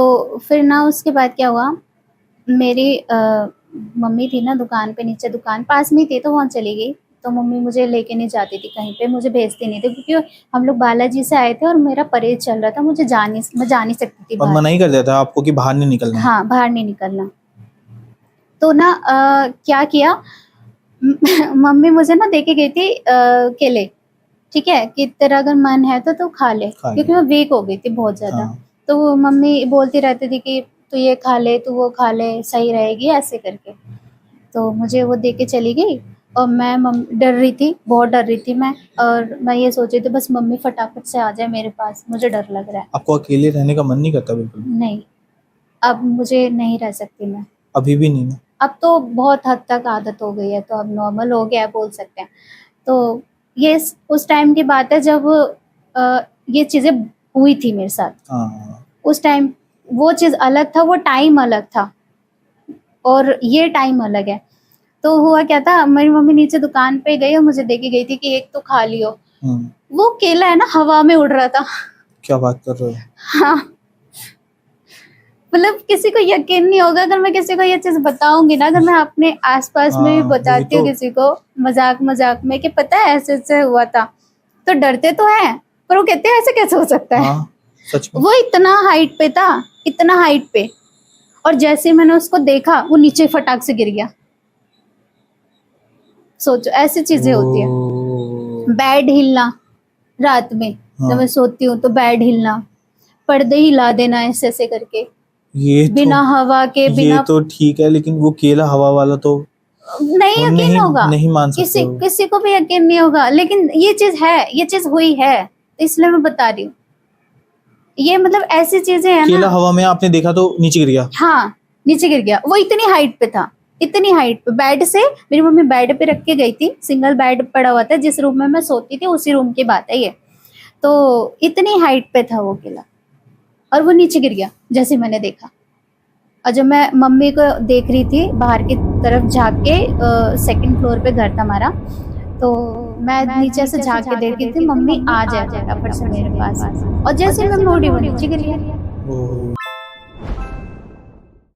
तो फिर ना उसके बाद क्या हुआ, मेरी मम्मी थी ना दुकान पे, नीचे दुकान पास में ही थी, तो वहाँ चली गई। तो मम्मी मुझे लेके नहीं जाती थी कहीं पे, मुझे भेजती नहीं थी, क्योंकि हम लोग बालाजी से आए थे और मेरा परहेज चल रहा था, मैं जा नहीं सकती थी और बाहर। मना ही कर दिया था आपको कि बाहर नहीं निकलना है? हाँ, बाहर नहीं निकलना। तो ना क्या किया मम्मी मुझे ना देके गई थी केले, ठीक है, कि तेरा अगर मन है तो तू खा ले, क्योंकि मैं वीक हो गई थी बहुत ज्यादा। हाँ। तो वो मम्मी बोलती रहती थी कि तू ये खा ले, तू वो खा ले, सही रहेगी, ऐसे करके। तो मुझे वो दे के चली गई और मैं डर रही थी, बहुत डर रही थी मैं। और मैं ये सोच रही थी बस मम्मी फटाफट से आ जाए मेरे पास, मुझे डर लग रहा है। आपको अकेले रहने का मन नहीं करता बिल्कुल? नहीं, अब मुझे नहीं रह सकती मैं। अभी भी नहीं ना? अब तो बहुत हद तक आदत हो गई है, तो अब नॉर्मल हो गया है बोल सकते हैं। तो ये उस टाइम की बात है जब ये चीज़ें हुई थी मेरे साथ। हाँ। उस टाइम वो चीज़ अलग था, वो टाइम अलग था और ये टाइम अलग है। तो हुआ क्या था, मेरी मम्मी नीचे दुकान पे गई और मुझे देके गई थी कि एक तो खा लियो। वो केला है ना हवा में उड़ रहा था। क्या बात कर रहे हो? हाँ, मतलब किसी को यकीन नहीं होगा अगर मैं किसी को ये चीज बताऊंगी ना, अगर मैं अपने आसपास में भी बताती हूँ किसी को मजाक मजाक में कि पता है ऐसे ऐसे हुआ था, तो डरते तो हैं, पर वो कहते हैं ऐसे कैसे हो सकता है। सच में? वो इतना हाइट पे था, इतना हाइट पे, और जैसे मैंने उसको देखा वो नीचे फटाक से गिर गया। सोचो ऐसी चीजें होती है। बेड हिलना रात में, जब मैं सोती हूँ तो बेड हिलना, पर्दे हिला देना ऐसे ऐसे करके, ये बिना हवा के, बिना। ये तो ठीक है, लेकिन वो केला हवा वाला तो नहीं यकीन होगा, नहीं मान सकते हो। किसी को भी यकीन नहीं होगा, लेकिन ये चीज है, ये चीज हुई है, इसलिए मैं बता रही हूँ। ये मतलब ऐसी चीजें है ना। केला हवा में आपने देखा तो नीचे गिर गया? हाँ, नीचे गिर गया। वो इतनी हाइट पे था, इतनी हाइट पे, बेड से, मेरी मम्मी बेड पे रख के गई थी, सिंगल बेड पड़ा हुआ था, जिस रूम में मैं सोती थी उसी रूम की बात है ये। तो इतनी हाइट पे था वो केला और वो नीचे गिर गया जैसे मैंने देखा। और जब मैं मम्मी को देख रही थी बाहर की तरफ झाँक के, सेकंड फ्लोर पे घर था हमारा, तो मैं नीचे से झाँक के देख रही थी मम्मी आ जाए फटाफट से मेरे पास, और जैसे मैं मोड़ी वो नीचे गिर गया।